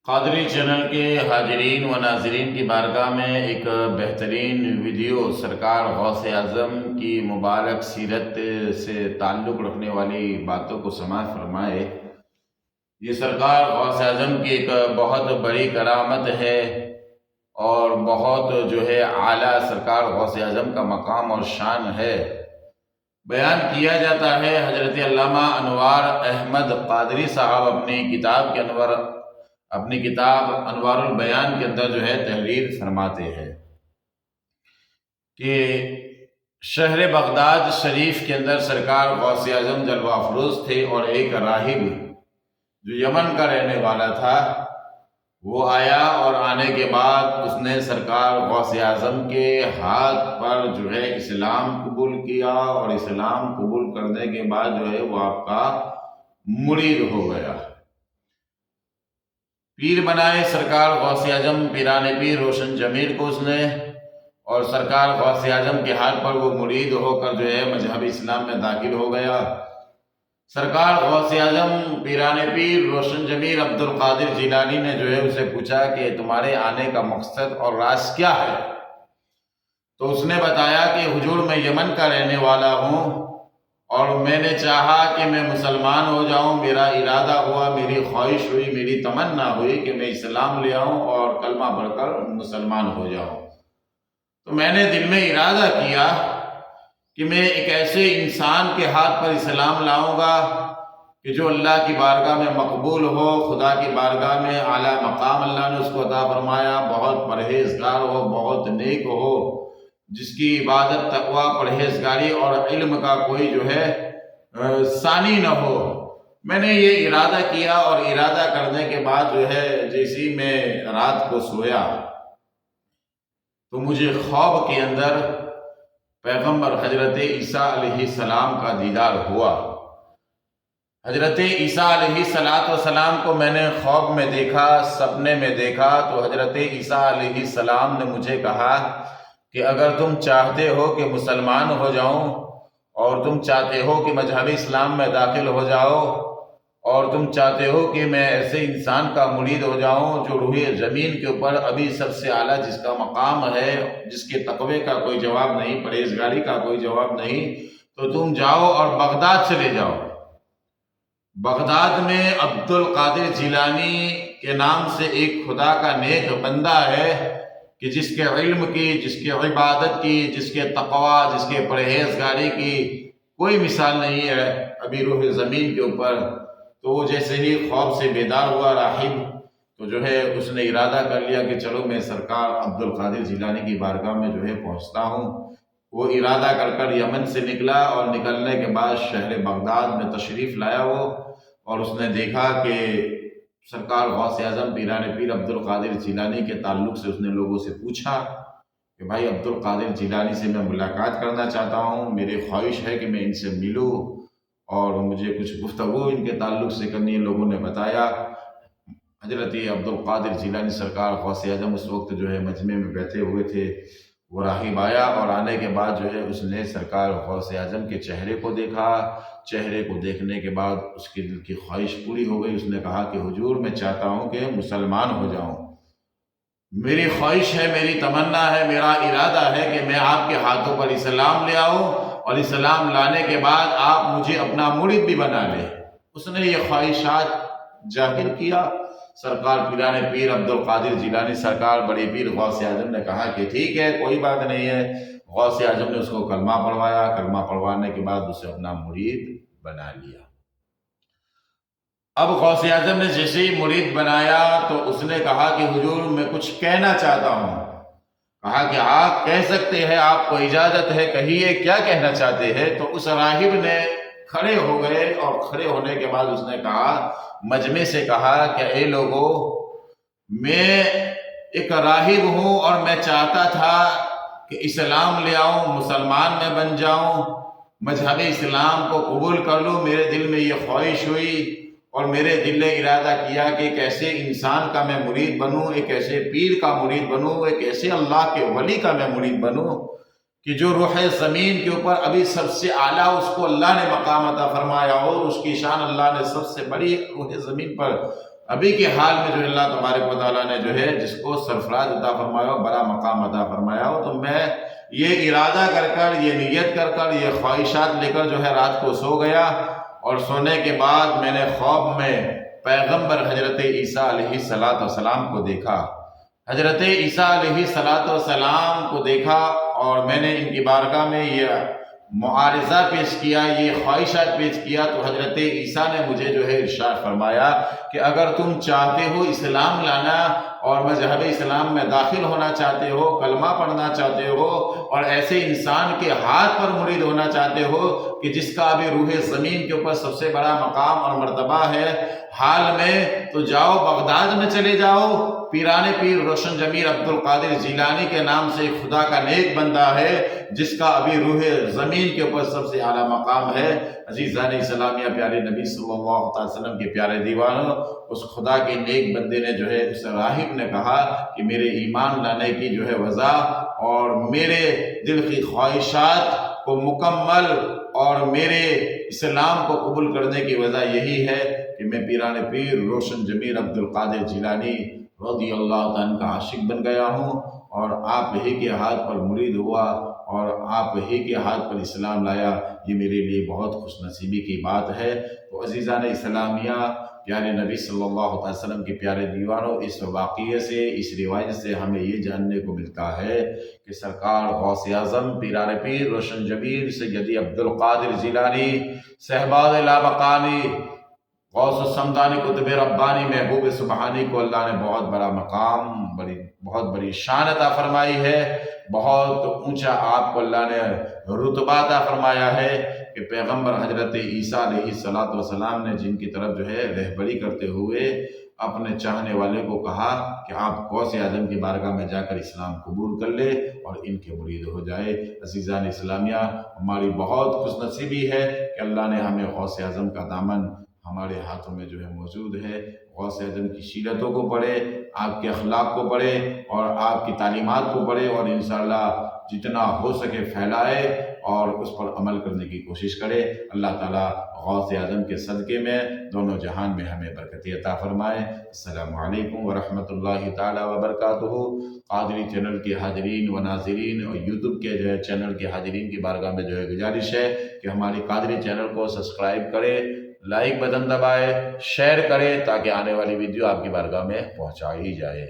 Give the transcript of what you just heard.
Qadri channel کے حاضرین و ناظرین کی بارگاہ میں ایک بہترین ویڈیو سرکار غوث اعظم کی مبارک سیرت سے تعلق رکھنے والی باتوں کو سماعت فرمائے۔ یہ سرکار غوث اعظم کی ایک بہت بڑی کرامت ہے اور بہت اعلیٰ سرکار غوث اعظم کا مقام اور شان ہے۔ بیان کیا جاتا ہے حضرت علامہ انوار احمد قادری صاحب اپنی کتاب انوار البیان کے اندر تحریر فرماتے ہیں کہ شہر بغداد شریف کے اندر سرکار غوث اعظم جلوہ افروز تھے، اور ایک راہب جو یمن کا رہنے والا تھا وہ آیا، اور آنے کے بعد اس نے سرکار غوث اعظم کے ہاتھ پر اسلام قبول کیا، اور اسلام قبول کرنے کے بعد وہ آپ کا مرید ہو گیا۔ پیر بنائے سرکار غوث اعظم پیران پیر روشن جمیل کو اس نے، اور سرکار غوث اعظم کے ہاتھ پر وہ مرید ہو کر مذہب اسلام میں داخل ہو گیا۔ سرکار غوث اعظم پیران پیر روشن جمیل عبد القادر جیلانی نے اسے پوچھا کہ تمہارے آنے کا مقصد اور راز کیا ہے؟ تو اس نے بتایا کہ حضور میں یمن کا رہنے والا ہوں، اور میں نے چاہا کہ میں مسلمان ہو جاؤں، میرا ارادہ ہوا، میری خواہش ہوئی، میری تمنا ہوئی کہ میں اسلام لے آؤں اور کلمہ پڑھ کر مسلمان ہو جاؤں۔ تو میں نے دل میں ارادہ کیا کہ میں ایک ایسے انسان کے ہاتھ پر اسلام لاؤں گا کہ جو اللہ کی بارگاہ میں مقبول ہو، خدا کی بارگاہ میں اعلیٰ مقام اللہ نے اس کو عطا فرمایا، بہت پرہیزگار ہو، بہت نیک ہو، جس کی عبادت تقوی پرہیزگاری اور علم کا کوئی ثانی نہ ہو۔ میں نے یہ ارادہ کیا، اور ارادہ کرنے کے بعد جیسی میں رات کو سویا تو مجھے خواب کے اندر پیغمبر حضرت عیسیٰ علیہ السلام کا دیدار ہوا۔ حضرت عیسیٰ علیہ السلام کو میں نے خواب میں دیکھا، سپنے میں دیکھا۔ تو حضرت عیسیٰ علیہ السلام نے مجھے کہا کہ اگر تم چاہتے ہو کہ مسلمان ہو جاؤں، اور تم چاہتے ہو کہ مذہب اسلام میں داخل ہو جاؤ، اور تم چاہتے ہو کہ میں ایسے انسان کا مرید ہو جاؤں جو روح زمین کے اوپر ابھی سب سے اعلیٰ جس کا مقام ہے، جس کے تقوی کا کوئی جواب نہیں، پرہیزگاری کا کوئی جواب نہیں، تو تم جاؤ اور بغداد چلے جاؤ۔ بغداد میں عبد القادر جیلانی کے نام سے ایک خدا کا نیک بندہ ہے کہ جس کے علم کی، جس کے عبادت کی، جس کے تقوی، جس کے پرہیزگاری کی کوئی مثال نہیں ہے ابھی روح زمین کے اوپر۔ تو وہ جیسے ہی خواب سے بیدار ہوا راہب، تو اس نے ارادہ کر لیا کہ چلو میں سرکار عبد القادر جیلانی کی بارگاہ میں پہنچتا ہوں۔ وہ ارادہ کر یمن سے نکلا، اور نکلنے کے بعد شہر بغداد میں تشریف لایا وہ، اور اس نے دیکھا کہ سرکار غوث اعظم پیران پیر عبد القادر جیلانی کے تعلق سے اس نے لوگوں سے پوچھا کہ بھائی عبد القادر جیلانی سے میں ملاقات کرنا چاہتا ہوں، میری خواہش ہے کہ میں ان سے ملوں اور مجھے کچھ گفتگو ان کے تعلق سے کرنی ہے۔ لوگوں نے بتایا۔ حضرت عبد القادر جیلانی سرکار غوث اعظم اس وقت مجمع میں بیٹھے ہوئے تھے۔ وہ راہب آیا، اور آنے کے بعد اس نے سرکار غوث اعظم کے چہرے کو دیکھا۔ چہرے کو دیکھنے کے بعد اس کے دل کی خواہش پوری ہو گئی۔ اس نے کہا کہ حضور میں چاہتا ہوں کہ مسلمان ہو جاؤں، میری خواہش ہے، میری تمنا ہے، میرا ارادہ ہے کہ میں آپ کے ہاتھوں پر اسلام لے آؤں، اور اسلام لانے کے بعد آپ مجھے اپنا مرید بھی بنا لیں۔ اس نے یہ خواہشات ظاہر کیا۔ سرکار پیران پیر عبد القادر جیلانی سرکار بڑے پیر غوث اعظم نے کہا کہ ٹھیک ہے، کوئی بات نہیں ہے۔ غوث اعظم نے اس کو کلمہ پڑھوایا۔ کلمہ پڑھوانے کے بعد اسے اپنا مرید بنا لیا۔ اب غوث اعظم نے جیسے ہی مرید بنایا تو اس نے کہا کہ حضور میں کچھ کہنا چاہتا ہوں۔ کہا کہ آپ کہہ سکتے ہیں، آپ کو اجازت ہے، کہیے کیا کہنا چاہتے ہیں۔ تو اس راہب نے کھڑے ہو گئے، اور کھڑے ہونے کے بعد اس نے کہا، مجمع سے کہا کہ اے لوگو، میں ایک راہب ہوں، اور میں چاہتا تھا کہ اسلام لے آؤں، مسلمان میں بن جاؤں، مذہب اسلام کو قبول کر لوں۔ میرے دل میں یہ خواہش ہوئی، اور میرے دل نے ارادہ کیا کہ ایک ایسے انسان کا میں مرید بنوں، ایک ایسے پیر کا مرید بنوں، ایک ایسے اللہ کے ولی کا میں مرید بنوں کہ جو روح زمین کے اوپر ابھی سب سے اعلیٰ اس کو اللہ نے مقام عطا فرمایا، اور اس کی شان اللہ نے سب سے بڑی روح زمین پر ابھی کے حال میں جو اللہ تبارک و تعالیٰ نے جو ہے جس کو سرفراز عطا فرمایا ہو، بڑا مقام عطا فرمایا ہو، تو میں یہ ارادہ کر کر، یہ نیت کر کر، یہ خواہشات لے کر جو ہے رات کو سو گیا، اور سونے کے بعد میں نے خواب میں پیغمبر حضرت عیسیٰ علیہ السلام کو دیکھا، حضرت عیسیٰ علیہ السلام کو دیکھا، اور میں نے ان کی بارگاہ میں یہ معارضہ پیش کیا، یہ خواہشات پیش کیا، تو حضرت عیسیٰ نے مجھے جو ہے ارشاد فرمایا کہ اگر تم چاہتے ہو اسلام لانا اور مذہب اسلام میں داخل ہونا چاہتے ہو، کلمہ پڑھنا چاہتے ہو، اور ایسے انسان کے ہاتھ پر مرید ہونا چاہتے ہو کہ جس کا ابھی روح زمین کے اوپر سب سے بڑا مقام اور مرتبہ ہے حال میں، تو جاؤ بغداد میں چلے جاؤ، پیران پیر روشن ضمیر عبدالقادر جیلانی کے نام سے خدا کا نیک بندہ ہے جس کا ابھی روح زمین کے اوپر سب سے اعلیٰ مقام ہے۔ عزیزان اسلامیہ، پیارے نبی صلی اللہ علیہ وسلم کے پیارے دیوانوں، اس خدا کے نیک بندے نے جو ہے، اس راہب نے کہا کہ میرے ایمان لانے کی جو ہے وجہ اور میرے دل کی خواہشات کو مکمل اور میرے اسلام کو قبول کرنے کی وجہ یہی ہے کہ میں پیران پیر روشن ضمیر عبدالقادر جیلانی رضی اللہ تعالیٰ کا عاشق بن گیا ہوں، اور آپ ہی کے ہاتھ پر مرید ہوا اور آپ ہی کے ہاتھ پر اسلام لایا، یہ میرے لیے بہت خوش نصیبی کی بات ہے۔ تو عزیزان اسلامیہ، پیارے نبی صلی اللہ علیہ وسلم کے پیارے دیوانوں، اس واقعے سے، اس روایت سے ہمیں یہ جاننے کو ملتا ہے کہ سرکار غوث اعظم پیران پیر روشن ضمیر سیدی عبدالقادر جیلانی صاحباز لامکانی غوث السمدانی قطب ربانی محبوب سبحانی کو اللہ نے بہت بڑا مقام، بہت بڑی شان عطا فرمائی ہے، بہت اونچا آپ کو اللہ نے رتبہ عطا فرمایا ہے کہ پیغمبر حضرت عیسیٰ علیہ السلام نے جن کی طرف جو ہے رہبری کرتے ہوئے اپنے چاہنے والے کو کہا کہ آپ غوث اعظم کی بارگاہ میں جا کر اسلام قبول کر لے اور ان کے مرید ہو جائے۔ عزیزان اسلامیہ، ہماری بہت خوش نصیبی ہے کہ اللہ نے ہمیں غوث اعظم کا دامن ہمارے ہاتھوں میں جو ہے موجود ہے۔ غوث اعظم کی سیرتوں کو پڑھے، آپ کے اخلاق کو پڑھے اور آپ کی تعلیمات کو پڑھے، اور انشاءاللہ جتنا ہو سکے پھیلائے اور اس پر عمل کرنے کی کوشش کرے۔ اللہ تعالیٰ غوث اعظم کے صدقے میں دونوں جہان میں ہمیں برکتی عطا فرمائے۔ السلام علیکم ورحمۃ اللہ تعالیٰ وبرکاتہ۔ قادری چینل کے حاضرین و ناظرین اور یوٹیوب کے جو ہے چینل کے حاضرین کی بارگاہ میں جو ہے گزارش ہے کہ ہماری قادری چینل کو سبسکرائب کرے، لائک بٹن دبائے، شیئر کرے تاکہ آنے والی ویڈیو آپ کی بارگاہ میں پہنچائی جائے۔